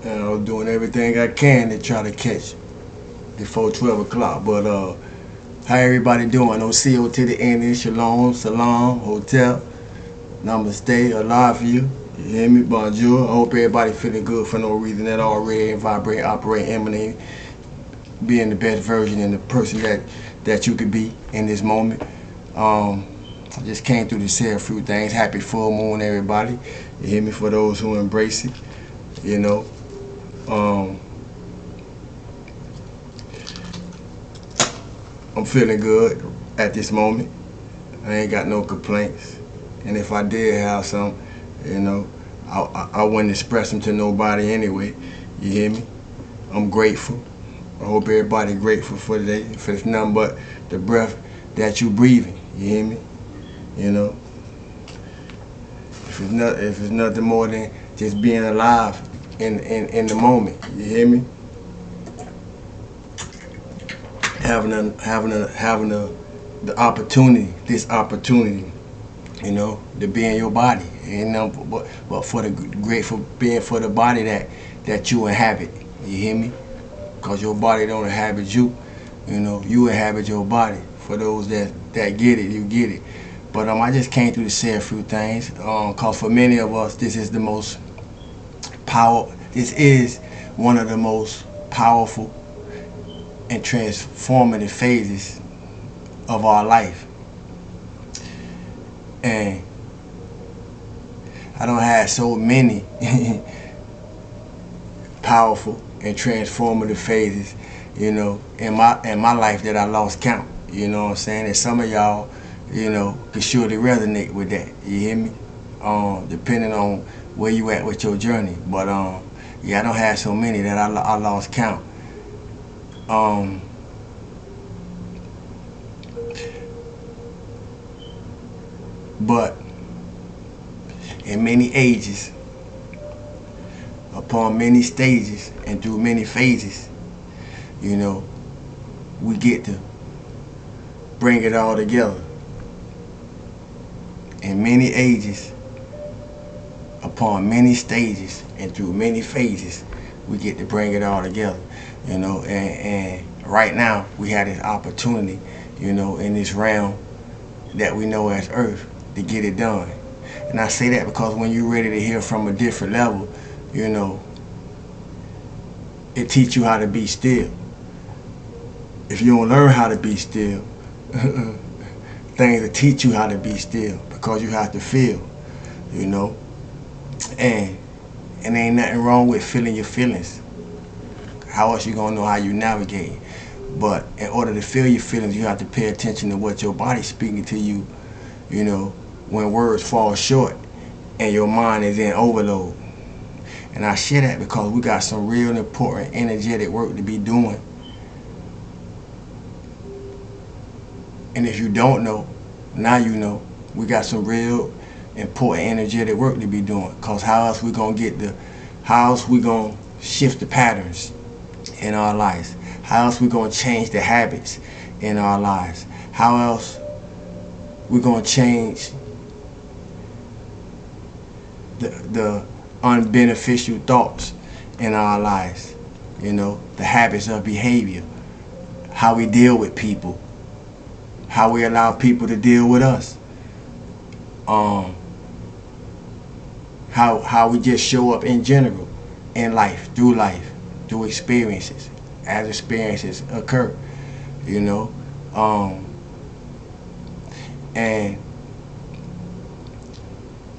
And I was doing everything I can to try to catch before 12 o'clock. But how everybody doing? OCO to the ending. Shalom, salam, hotel. Namaste, alive for you. You hear me? Bonjour. I hope everybody feeling good for no reason at all. Ready and vibrate, operate, emanate, being the best version and the person that you could be in this moment. I just came through to say a few things. Happy full moon, everybody. You hear me? For those who embrace it, you know. I'm feeling good at this moment. I ain't got no complaints. And if I did have some, you know, I wouldn't express them to nobody anyway. You hear me? I'm grateful. I hope everybody grateful for today. If it's nothing but the breath that you breathing. You hear me? You know. If it's nothing more than just being alive in the moment. You hear me? Having the opportunity, this opportunity, you know, to be in your body, you know, but for the grateful being for the body that you inhabit. You hear me? Cause your body don't inhabit you, you know. You inhabit your body. For those that get it, you get it. But I just came through to say a few things. Cause for many of us, this is the most This is one of the most powerful and transformative phases of our life. And I don't have so many powerful and transformative phases, you know, in my life that I lost count. You know what I'm saying? And some of y'all, you know, can surely resonate with that. You hear me? Depending on where you at with your journey. But yeah, I don't have so many that I lost count. But in many ages, upon many stages, and through many phases, you know, we get to bring it all together. In many ages, upon many stages, and through many phases, we get to bring it all together. You know, and right now we have this opportunity, you know, in this realm that we know as Earth, to get it done. And I say that because when you're ready to hear from a different level, you know, it teach you how to be still. If you don't learn how to be still, things will teach you how to be still, because you have to feel, you know. And ain't nothing wrong with feeling your feelings. How else you gonna know how you navigate? But in order to feel your feelings, you have to pay attention to what your body's speaking to you, you know, when words fall short and your mind is in overload. And I share that because we got some real important energetic work to be doing. And if you don't know, now you know. We got some real important energetic work to be doing. Because how else we gonna shift the patterns in our lives? How else we gonna change the habits in our lives? How else we gonna change the unbeneficial thoughts in our lives? You know, the habits of behavior, how we deal with people, how we allow people to deal with us, how we just show up in general in life, through experiences, as experiences occur, you know. And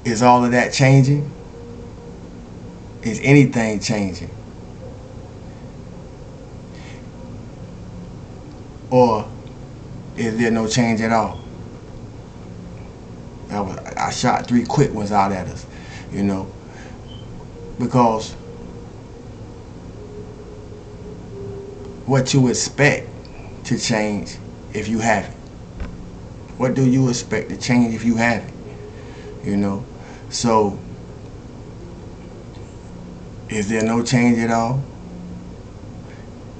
is all of that changing? Is anything changing? Or is there no change at all? I shot 3 quick ones out at us, you know, because what you expect to change if you haven't. What do you expect to change if you haven't? You know, so is there no change at all?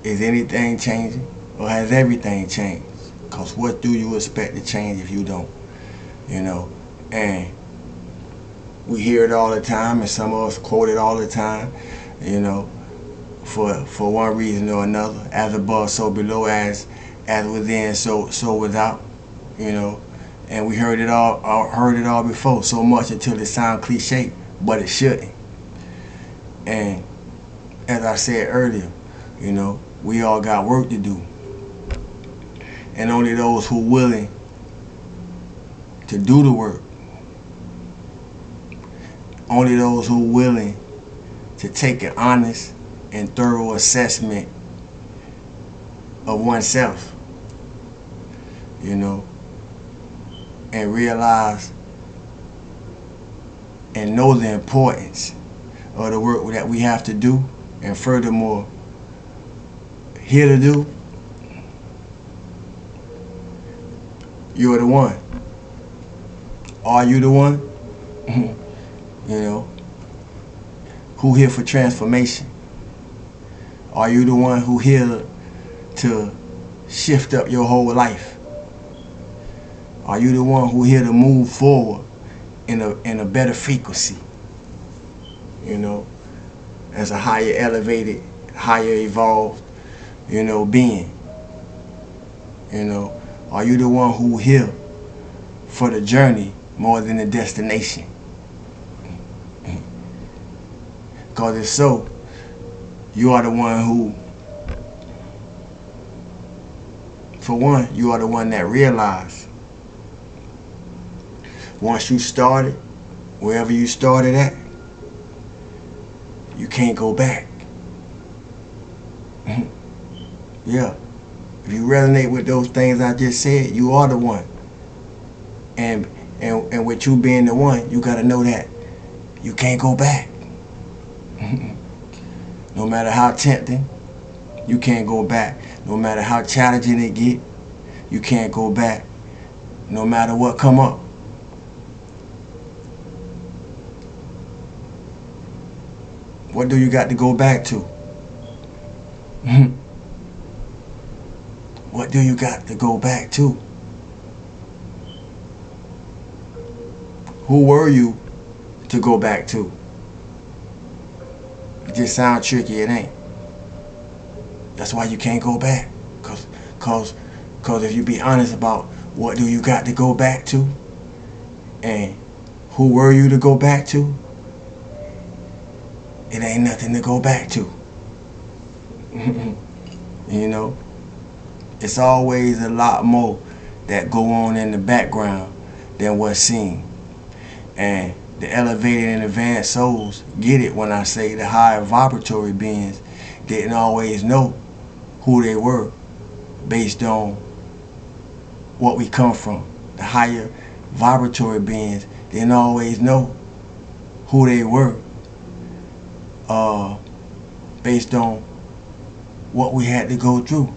Is anything changing, or has everything changed? Because what do you expect to change if you don't? You know, and we hear it all the time, and some of us quote it all the time. you know, for one reason or another. As above, so below, as within, so without, you know. And we heard it all before, so much until it sounds cliche, but it shouldn't. And as I said earlier, you know, we all got work to do. And only those who willing to do the work, only those who willing to take an honest and thorough assessment of oneself, you know, and realize and know the importance of the work that we have to do, and furthermore, here to do, you're the one. Are you the one? You know, who here for transformation? Are you the one who here to shift up your whole life? Are you the one who here to move forward in a better frequency? You know, as a higher elevated, higher evolved, you know, being. You know, are you the one who here for the journey more than the destination? Because if so, you are the one who, for one, you are the one that realized once you started, wherever you started at, you can't go back. Yeah. If you resonate with those things I just said, you are the one. And with you being the one, you got to know that you can't go back. No matter how tempting, you can't go back. No matter how challenging it get, you can't go back. No matter what come up. What do you got to go back to? What do you got to go back to? Who were you to go back to? It just sounds tricky, it ain't. That's why you can't go back. Cause if you be honest about what do you got to go back to, and who were you to go back to, it ain't nothing to go back to. You know, it's always a lot more that go on in the background than what's seen. And the elevated and advanced souls get it when I say the higher vibratory beings didn't always know who they were based on what we come from. The higher vibratory beings didn't always know who they were based on what we had to go through.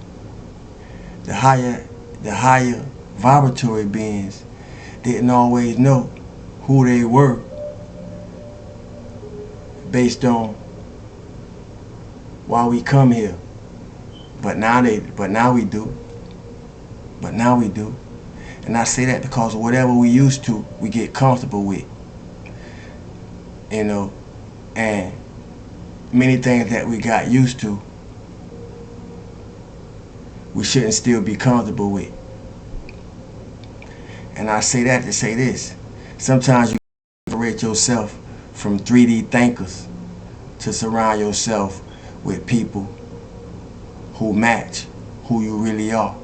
The higher vibratory beings didn't always know who they were based on why we come here. But now we do. And I say that because whatever we used to, we get comfortable with. You know, and many things that we got used to, we shouldn't still be comfortable with. And I say that to say this. Sometimes you separate yourself from 3D thinkers to surround yourself with people who match who you really are.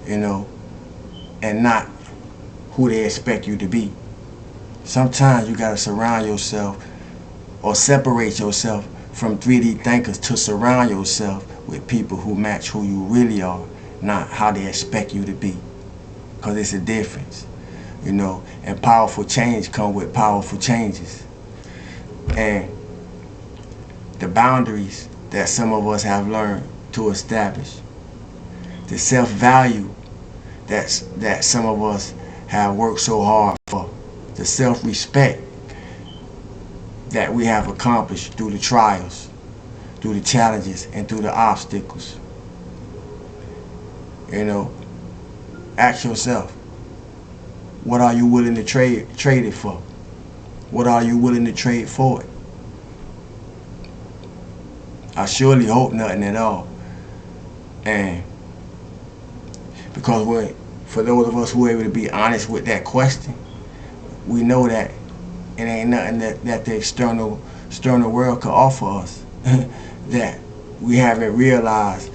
You know, and not who they expect you to be. Sometimes you gotta surround yourself or separate yourself from 3D thinkers to surround yourself with people who match who you really are, not how they expect you to be. Because it's a difference, you know, and powerful change come with powerful changes. And the boundaries that some of us have learned to establish, the self-value that some of us have worked so hard for, the self-respect that we have accomplished through the trials, through the challenges, and through the obstacles. You know, ask yourself, what are you willing to trade it for? What are you willing to trade for it? I surely hope nothing at all. And because for those of us who are able to be honest with that question, we know that it ain't nothing that the external world could offer us that we haven't realized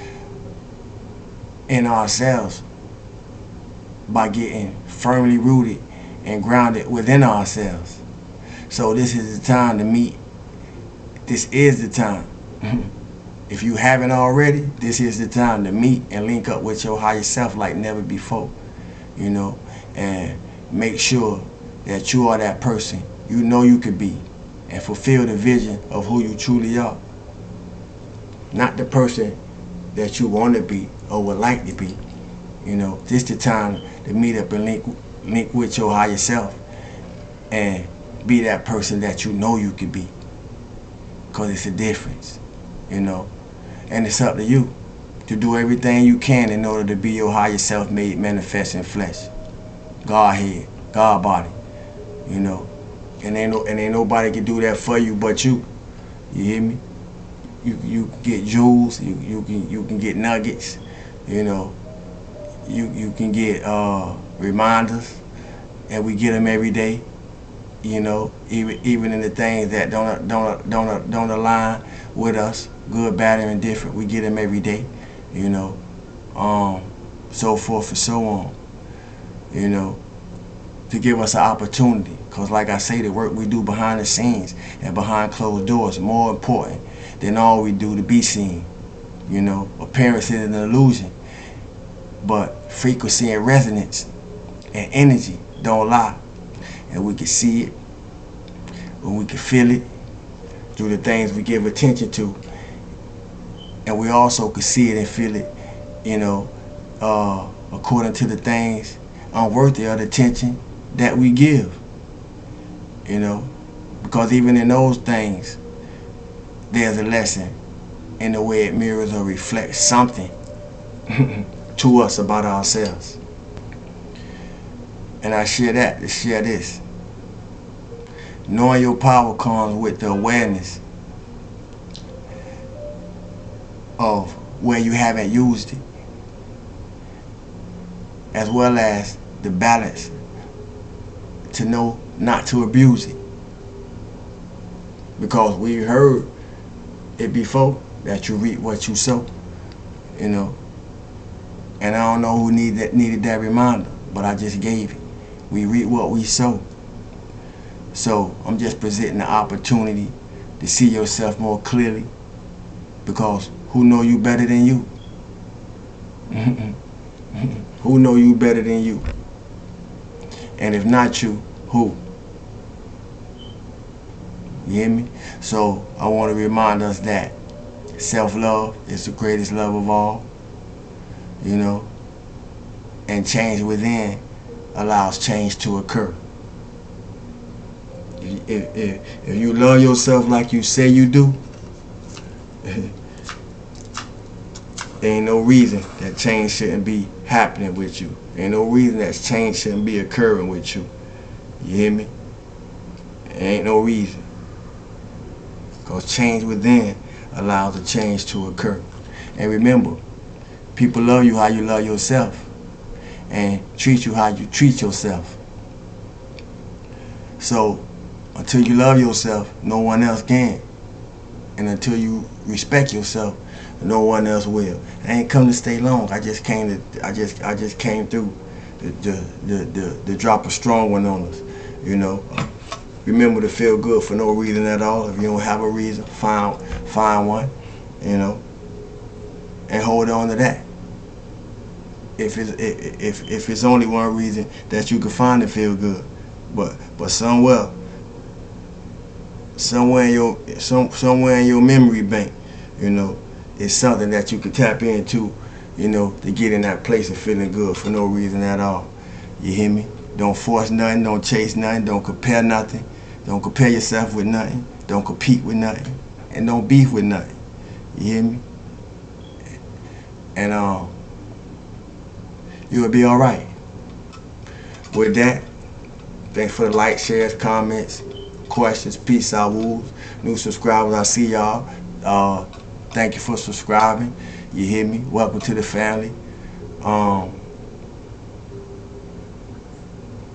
in ourselves by getting firmly rooted and grounded within ourselves. So this is the time to meet. This is the time. If you haven't already, this is the time to meet and link up with your higher self like never before. You know, and make sure that you are that person you know you could be, and fulfill the vision of who you truly are. Not the person that you want to be or would like to be. You know, this the time to meet up and link with your higher self and be that person that you know you could be. Because it's a difference, you know. And it's up to you to do everything you can in order to be your higher self made manifest in flesh. God head, God body, you know. And ain't nobody can do that for you but you. You hear me? You can get jewels, you can get nuggets, you know. You can get reminders, and we get them every day. You know, even in the things that don't align with us, good, bad, and indifferent, we get them every day. You know, so forth and so on. You know, to give us an opportunity, because like I say, the work we do behind the scenes and behind closed doors is more important than all we do to be seen. You know, appearance is an illusion, but frequency and resonance and energy don't lie. And we can see it, and we can feel it through the things we give attention to. And we also can see it and feel it, you know, according to the things unworthy of the attention that we give. You know, because even in those things, there's a lesson in the way it mirrors or reflects something to us about ourselves. And I share that to share this. Knowing your power comes with the awareness of where you haven't used it, as well as the balance to know not to abuse it. Because we heard it before that you reap what you sow, you know. And I don't know who needed that reminder, but I just gave it. We reap what we sow. So I'm just presenting the opportunity to see yourself more clearly, because who know you better than you? Who know you better than you? And if not you, who? You hear me? So I want to remind us that self-love is the greatest love of all, you know, and change within allows change to occur. If you love yourself like you say you do, there ain't no reason that change shouldn't be happening with you. Ain't no reason that change shouldn't be occurring with you. You hear me? Ain't no reason. Because change within allows the change to occur. And remember, people love you how you love yourself, and treat you how you treat yourself. So until you love yourself, no one else can. And until you respect yourself, no one else will. I ain't come to stay long. I just came through to drop a strong one on us. You know. Remember to feel good for no reason at all. If you don't have a reason, find one, you know, and hold on to that. If it's only one reason that you can find to feel good, but somewhere in your memory bank, you know, it's something that you can tap into, you know, to get in that place of feeling good for no reason at all. You hear me? Don't force nothing, don't chase nothing, don't compare nothing. Don't compare yourself with nothing. Don't compete with nothing. And don't beef with nothing. You hear me? And you'll be alright. With that, thanks for the likes, shares, comments, questions. Peace out, wolves. New subscribers, I see y'all. Thank you for subscribing. You hear me? Welcome to the family.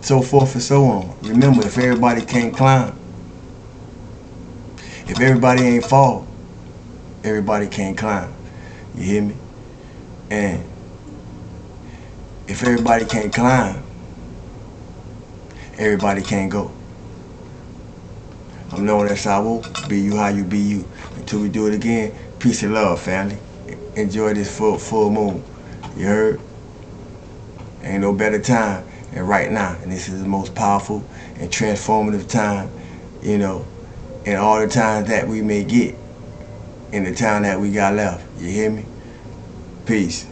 So forth and so on. Remember, if everybody can't climb, if everybody ain't fall, everybody can't climb. You hear me? And if everybody can't climb, everybody can't go. I'm known as Sawo. Be you how you be you. Until we do it again, peace and love, family. Enjoy this full moon. You heard? Ain't no better time than right now. And this is the most powerful and transformative time, you know, in all the times that we may get in the time that we got left. You hear me? Peace.